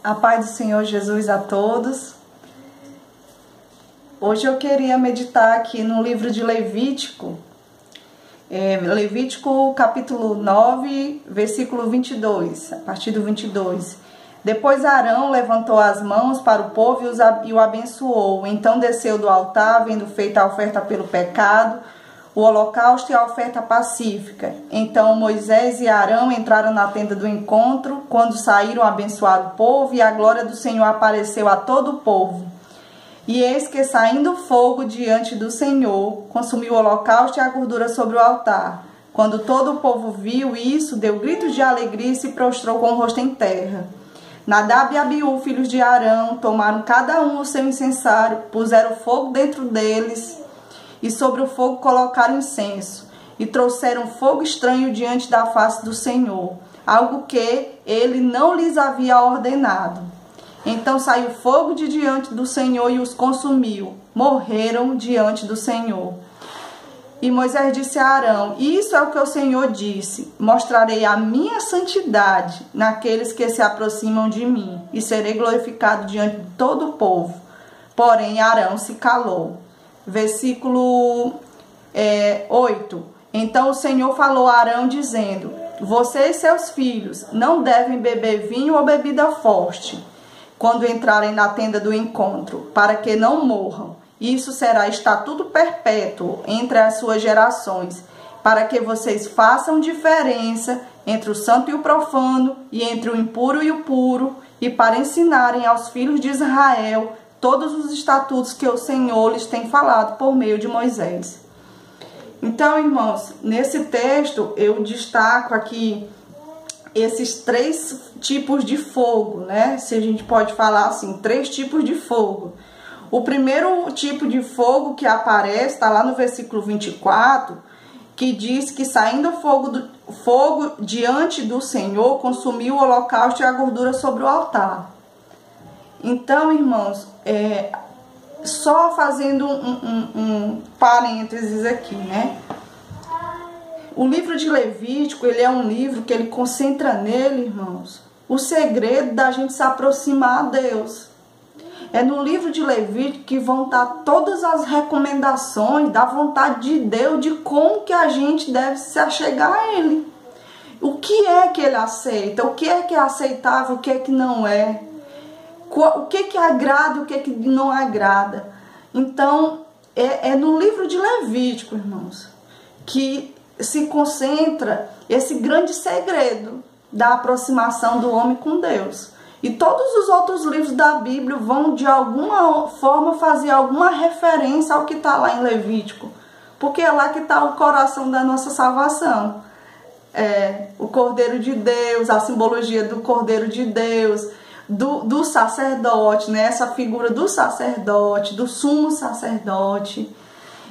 A paz do Senhor Jesus a todos. Hoje eu queria meditar aqui no livro de Levítico, Levítico capítulo 9, versículo 22, a partir do 22. Depois Arão levantou as mãos para o povo e o abençoou. Então desceu do altar, vendo feita a oferta pelo pecado, o holocausto e a oferta pacífica. Então Moisés e Arão entraram na tenda do encontro, quando saíram abençoar o povo, e a glória do Senhor apareceu a todo o povo. E eis que, saindo fogo diante do Senhor, consumiu o holocausto e a gordura sobre o altar. Quando todo o povo viu isso, deu gritos de alegria e se prostrou com o rosto em terra. Nadab e Abiú, filhos de Arão, tomaram cada um o seu incensário, puseram fogo dentro deles, e sobre o fogo colocaram incenso, e trouxeram fogo estranho diante da face do Senhor, algo que ele não lhes havia ordenado. Então saiu fogo de diante do Senhor e os consumiu, morreram diante do Senhor. E Moisés disse a Arão: isso é o que o Senhor disse: mostrarei a minha santidade naqueles que se aproximam de mim, e serei glorificado diante de todo o povo. Porém Arão se calou. Versículo 8. Então o Senhor falou a Arão dizendo: você e seus filhos não devem beber vinho ou bebida forte quando entrarem na tenda do encontro, para que não morram. Isso será estatuto perpétuo entre as suas gerações, para que vocês façam diferença entre o santo e o profano, e entre o impuro e o puro, e para ensinarem aos filhos de Israel todos os estatutos que o Senhor lhes tem falado por meio de Moisés. Então, irmãos, nesse texto eu destaco aqui esses três tipos de fogo, né? Se a gente pode falar assim, três tipos de fogo. O primeiro tipo de fogo que aparece, está lá no versículo 24, que diz que saindo fogo diante do Senhor, consumiu o holocausto e a gordura sobre o altar. Então, irmãos, só fazendo um parênteses aqui, né? O livro de Levítico, ele é um livro que ele concentra nele, irmãos, o segredo da gente se aproximar a Deus. É no livro de Levítico que vão estar todas as recomendações da vontade de Deus, de como que a gente deve se achegar a Ele. O que é que Ele aceita, o que é aceitável, o que é que não é. O que agrada e o que não agrada. Então, é no livro de Levítico, irmãos, que se concentra esse grande segredo da aproximação do homem com Deus. E todos os outros livros da Bíblia vão, de alguma forma, fazer alguma referência ao que está lá em Levítico. Porque é lá que está o coração da nossa salvação. O Cordeiro de Deus, a simbologia do Cordeiro de Deus, do sacerdote, né? Essa figura do sacerdote, do sumo sacerdote.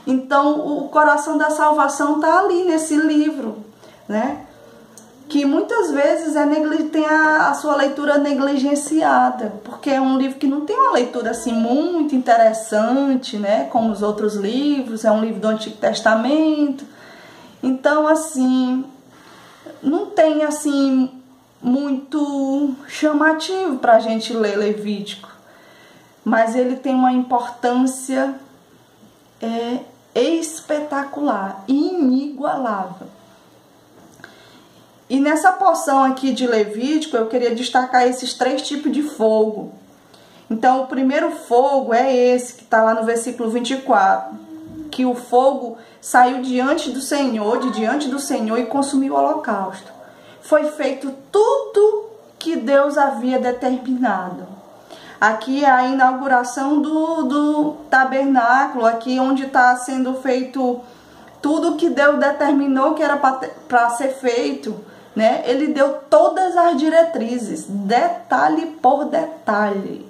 Então o coração da salvação está ali nesse livro, né? Que muitas vezes tem a sua leitura negligenciada, porque é um livro que não tem uma leitura assim muito interessante, né? Como os outros livros, é um livro do Antigo Testamento. Então, assim, não tem assim muito chamativo para a gente ler Levítico, mas ele tem uma importância espetacular, inigualável. E nessa porção aqui de Levítico eu queria destacar esses três tipos de fogo. Então o primeiro fogo é esse que está lá no versículo 24, que o fogo saiu diante do Senhor e consumiu o holocausto. Foi feito tudo que Deus havia determinado. Aqui é a inauguração do tabernáculo, aqui onde está sendo feito tudo que Deus determinou que era para ser feito, né? Ele deu todas as diretrizes, detalhe por detalhe.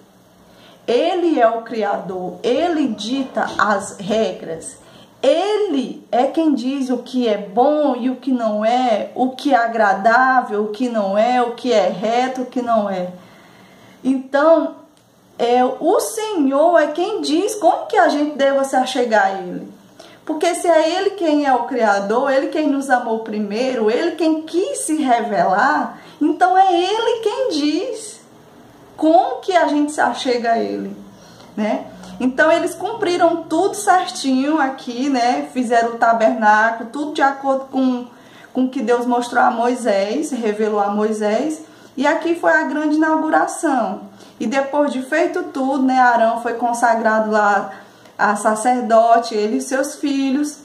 Ele é o Criador, Ele dita as regras. Ele é quem diz o que é bom e o que não é, o que é agradável, o que não é, o que é reto, o que não é. Então, o Senhor é quem diz como que a gente deve se achegar a Ele. Porque se é Ele quem é o Criador, Ele quem nos amou primeiro, Ele quem quis se revelar, então é Ele quem diz como que a gente se achega a ele, né? Então eles cumpriram tudo certinho aqui, né? Fizeram o tabernáculo, tudo de acordo com o que Deus mostrou a Moisés, revelou a Moisés. E aqui foi a grande inauguração. E depois de feito tudo, né? Arão foi consagrado lá a sacerdote, ele e seus filhos.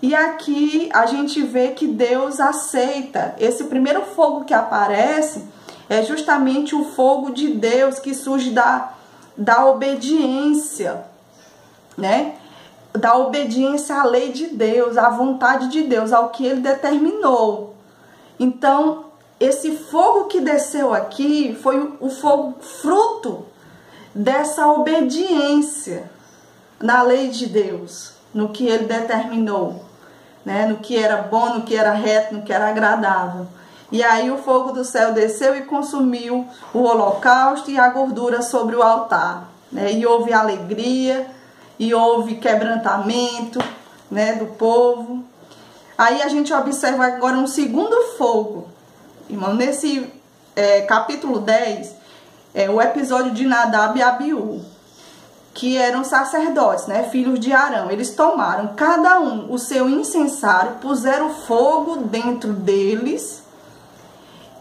E aqui a gente vê que Deus aceita. Esse primeiro fogo que aparece é justamente o fogo de Deus que surge da obediência, né? Da obediência à lei de Deus, à vontade de Deus, ao que ele determinou. Então, esse fogo que desceu aqui foi o fogo fruto dessa obediência na lei de Deus, no que ele determinou, né? No que era bom, no que era reto, no que era agradável. E aí o fogo do céu desceu e consumiu o holocausto e a gordura sobre o altar, né? E houve alegria, e houve quebrantamento, né, do povo. Aí a gente observa agora um segundo fogo, irmão, nesse capítulo 10, o episódio de Nadab e Abiú, que eram sacerdotes, né, filhos de Arão. Eles tomaram cada um o seu incensário, puseram fogo dentro deles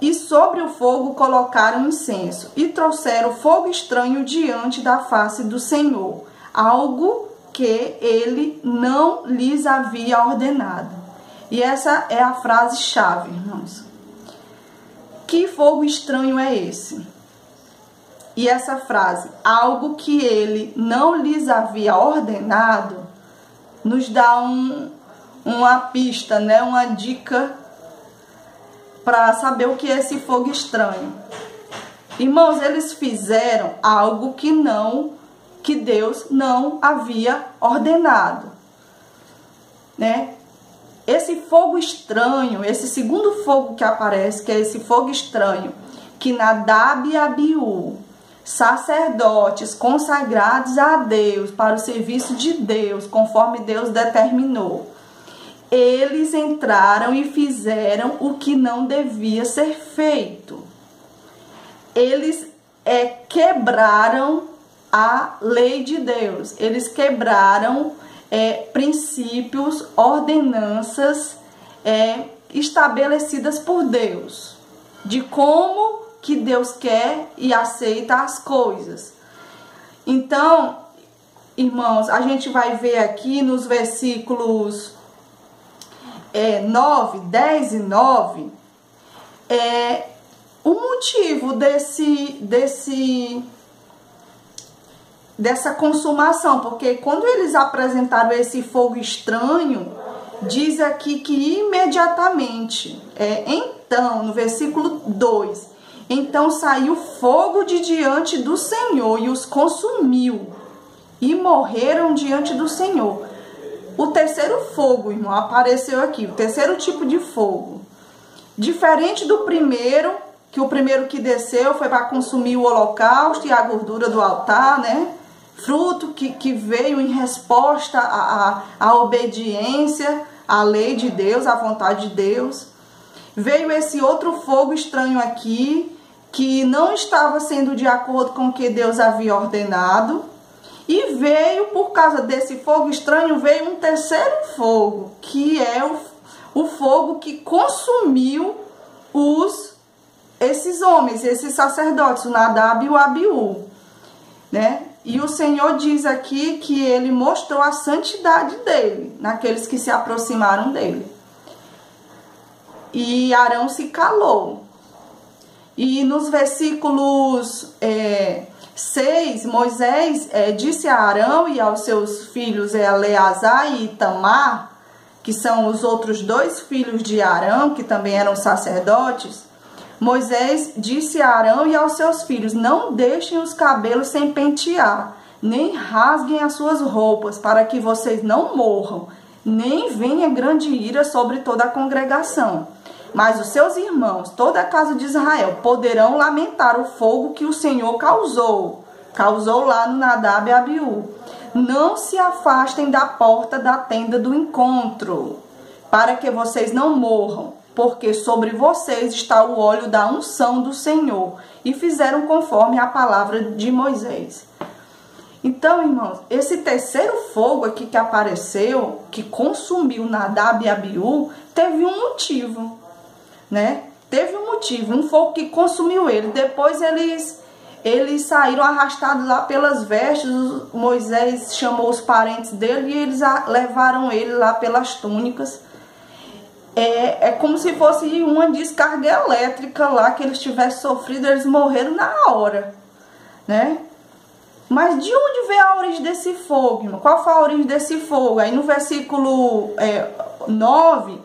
e sobre o fogo colocaram incenso e trouxeram fogo estranho diante da face do Senhor, algo que ele não lhes havia ordenado. E essa é a frase-chave, irmãos. Que fogo estranho é esse? E essa frase, algo que ele não lhes havia ordenado, nos dá uma pista, né? Uma dica para saber o que é esse fogo estranho. Irmãos, eles fizeram algo que Deus não havia ordenado, né? Esse fogo estranho, esse segundo fogo que aparece, que é esse fogo estranho, que Nadab e Abiú, sacerdotes consagrados a Deus, para o serviço de Deus, conforme Deus determinou, eles entraram e fizeram o que não devia ser feito. Eles quebraram a lei de Deus, eles quebraram princípios, ordenanças estabelecidas por Deus, de como que Deus quer e aceita as coisas. Então, irmãos, a gente vai ver aqui nos versículos 9, 10 e 9, o motivo dessa consumação, porque quando eles apresentaram esse fogo estranho, diz aqui que imediatamente, então, no versículo 2, então saiu fogo de diante do Senhor e os consumiu, e morreram diante do Senhor. O terceiro fogo, irmão, apareceu aqui, o terceiro tipo de fogo, diferente do primeiro, que o primeiro que desceu foi para consumir o holocausto e a gordura do altar, né? Fruto que veio em resposta à obediência à lei de Deus, à vontade de Deus. Veio esse outro fogo estranho aqui, que não estava sendo de acordo com o que Deus havia ordenado. E veio, por causa desse fogo estranho, veio um terceiro fogo, que é o fogo que consumiu esses homens, esses sacerdotes, o Nadab e o Abiú, né? E o Senhor diz aqui que ele mostrou a santidade dele naqueles que se aproximaram dele. E Arão se calou. E nos versículos 6, Moisés disse a Arão e aos seus filhos Eleazar e Itamar, que são os outros dois filhos de Arão, que também eram sacerdotes. Moisés disse a Arão e aos seus filhos: não deixem os cabelos sem pentear, nem rasguem as suas roupas, para que vocês não morram, nem venha grande ira sobre toda a congregação. Mas os seus irmãos, toda a casa de Israel, poderão lamentar o fogo que o Senhor causou lá no Nadab e Abiú. Não se afastem da porta da tenda do encontro, para que vocês não morram. porque sobre vocês está o óleo da unção do Senhor. E fizeram conforme a palavra de Moisés. Então, irmãos, esse terceiro fogo aqui que apareceu, que consumiu Nadab e Abiú, teve um motivo, né? Teve um motivo, um fogo que consumiu ele. Depois eles saíram arrastados lá pelas vestes. Moisés chamou os parentes dele e eles levaram ele lá pelas túnicas. É como se fosse uma descarga elétrica lá que eles tivessem sofrido, eles morreram na hora, né? Mas de onde veio a origem desse fogo, irmão? Qual foi a origem desse fogo? Aí no versículo 9,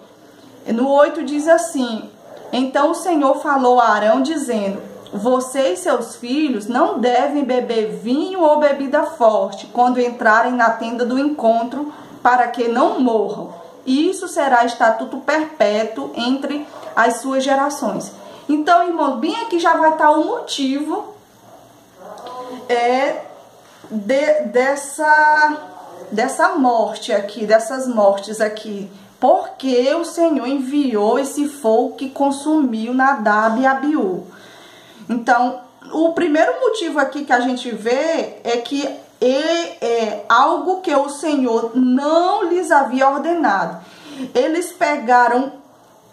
no 8 diz assim: então o Senhor falou a Arão dizendo: você e seus filhos não devem beber vinho ou bebida forte quando entrarem na tenda do encontro, para que não morram. E isso será estatuto perpétuo entre as suas gerações. Então, irmão, bem aqui já vai estar o motivo dessa morte aqui, dessas mortes aqui. Porque o Senhor enviou esse fogo que consumiu Nadab e Abiú. Então, o primeiro motivo aqui que a gente vê é que é algo que o Senhor não lhes havia ordenado. Eles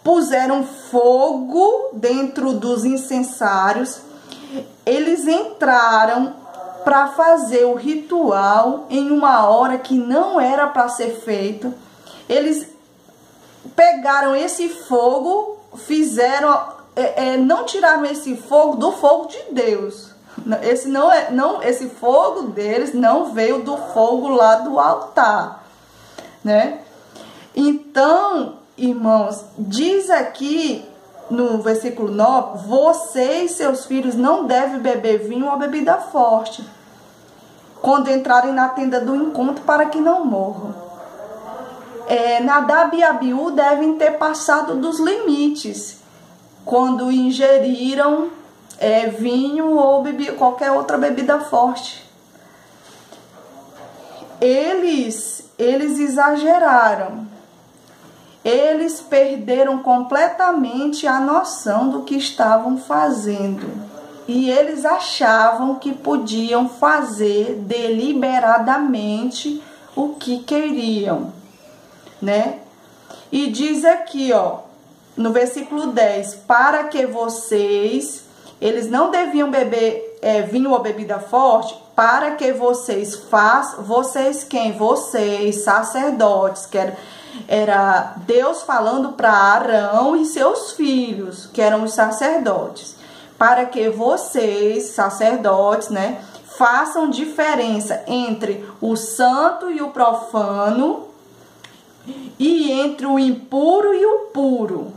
puseram fogo dentro dos incensários, eles entraram para fazer o ritual em uma hora que não era para ser feito. Eles pegaram esse fogo, não tiraram esse fogo do fogo de Deus. Esse fogo deles não veio do fogo lá do altar, né? Então, irmãos, diz aqui no versículo 9: você e seus filhos não devem beber vinho ou bebida forte quando entrarem na tenda do encontro, para que não morram. Nadab e Abiú devem ter passado dos limites quando ingeriram vinho ou qualquer outra bebida forte. Eles exageraram. Eles perderam completamente a noção do que estavam fazendo. E eles achavam que podiam fazer deliberadamente o que queriam, né? E diz aqui, ó, no versículo 10, para que eles não deviam beber vinho ou bebida forte, para que vocês quem? Vocês, sacerdotes, que era Deus falando para Arão e seus filhos, que eram os sacerdotes, para que vocês, sacerdotes, né, façam diferença entre o santo e o profano, e entre o impuro e o puro,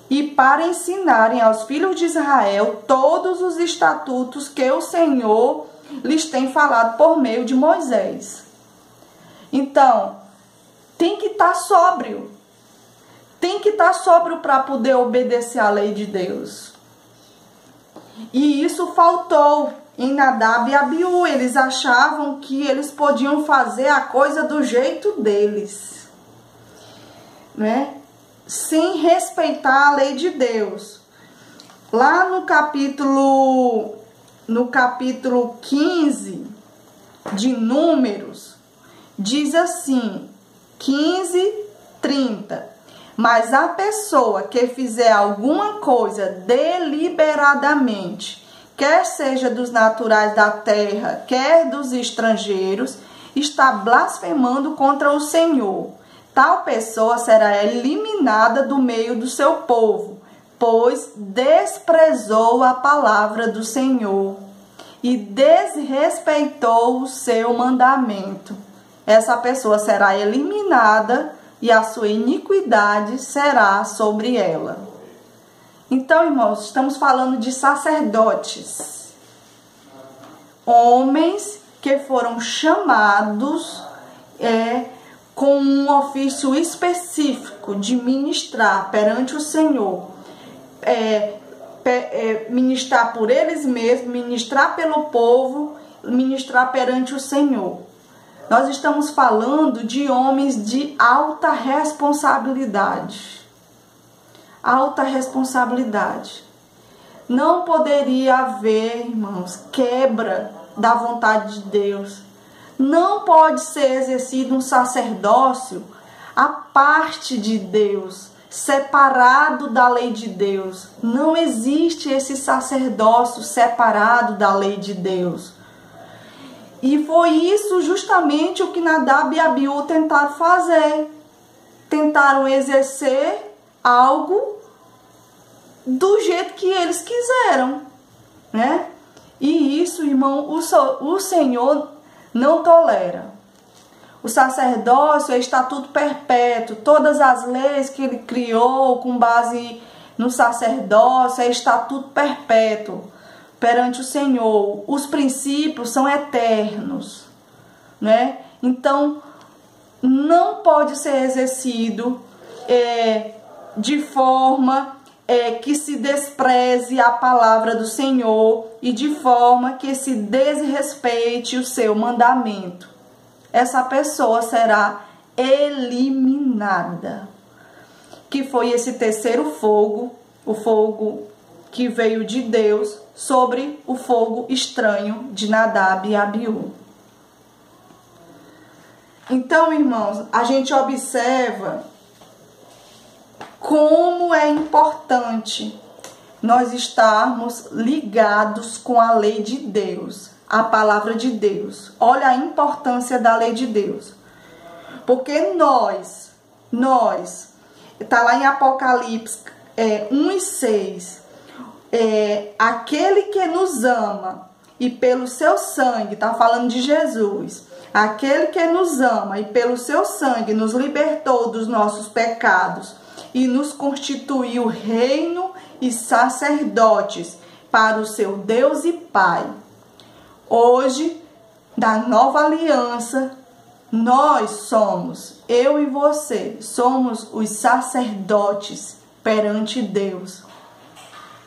e para ensinarem aos filhos de Israel todos os estatutos que o Senhor lhes tem falado por meio de Moisés. Então, tem que estar sóbrio. Tem que estar sóbrio para poder obedecer à lei de Deus. E isso faltou em Nadab e Abiú. Eles achavam que eles podiam fazer a coisa do jeito deles, né? Sem respeitar a lei de Deus. Lá no capítulo 15 de Números, diz assim, 15:30. Mas a pessoa que fizer alguma coisa deliberadamente, quer seja dos naturais da terra, quer dos estrangeiros, está blasfemando contra o Senhor. Tal pessoa será eliminada do meio do seu povo, pois desprezou a palavra do Senhor e desrespeitou o seu mandamento. Essa pessoa será eliminada e a sua iniquidade será sobre ela. Então, irmãos, estamos falando de sacerdotes, homens que foram chamados com um ofício específico de ministrar perante o Senhor, ministrar por eles mesmos, ministrar pelo povo, ministrar perante o Senhor. Nós estamos falando de homens de alta responsabilidade. alta responsabilidade. Não poderia haver, irmãos, quebra da vontade de Deus. Não pode ser exercido um sacerdócio à parte de Deus, separado da lei de Deus. Não existe esse sacerdócio separado da lei de Deus. E foi isso justamente o que Nadab e Abiú tentaram fazer. Tentaram exercer algo do jeito que eles quiseram, né? E isso, irmão, o Senhor não tolera. O sacerdócio é estatuto perpétuo. Todas as leis que ele criou com base no sacerdócio é estatuto perpétuo perante o Senhor. Os princípios são eternos, né? Então, não pode ser exercido de forma que se despreze a palavra do Senhor e de forma que se desrespeite o seu mandamento. Essa pessoa será eliminada. Que foi esse terceiro fogo, o fogo que veio de Deus sobre o fogo estranho de Nadab e Abiú. Então, irmãos, a gente observa como é importante nós estarmos ligados com a lei de Deus, a palavra de Deus. Olha a importância da lei de Deus. Porque nós, está lá em Apocalipse 1:6, aquele que nos ama e pelo seu sangue, está falando de Jesus, aquele que nos ama e pelo seu sangue nos libertou dos nossos pecados e nos constituiu reino e sacerdotes para o seu Deus e Pai. Hoje, da nova aliança, nós somos, eu e você, somos os sacerdotes perante Deus.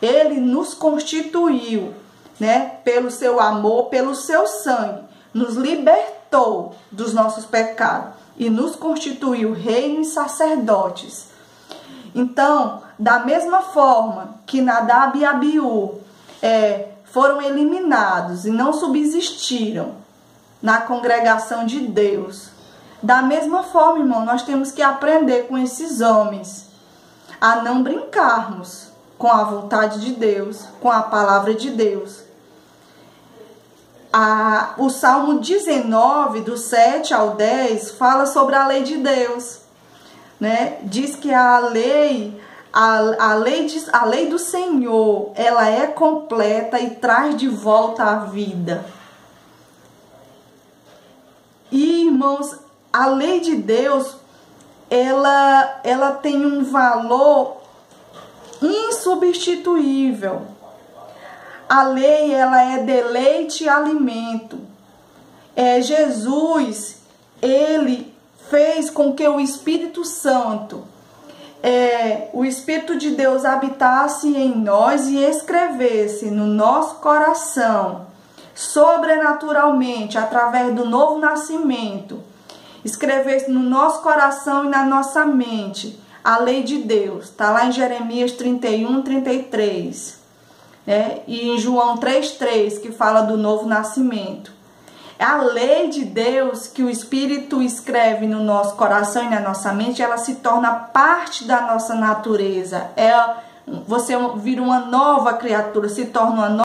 Ele nos constituiu, né, pelo seu amor, pelo seu sangue, nos libertou dos nossos pecados e nos constituiu reino e sacerdotes. Então, da mesma forma que Nadab e Abiú foram eliminados e não subsistiram na congregação de Deus, da mesma forma, irmão, nós temos que aprender com esses homens a não brincarmos com a vontade de Deus, com a palavra de Deus. O Salmo 19, do 7 ao 10, fala sobre a lei de Deus, né? Diz que a lei do Senhor, ela é completa e traz de volta a vida. E, irmãos, a lei de Deus, ela tem um valor insubstituível. A lei, ela é deleite e alimento. Jesus, ele fez com que o Espírito Santo, o Espírito de Deus habitasse em nós e escrevesse no nosso coração, sobrenaturalmente, através do novo nascimento, escrevesse no nosso coração e na nossa mente a lei de Deus. Está lá em Jeremias 31, 33. E em João 3,3, que fala do novo nascimento. É a lei de Deus que o Espírito escreve no nosso coração e na nossa mente, ela se torna parte da nossa natureza. Você vira uma nova criatura, se torna uma nova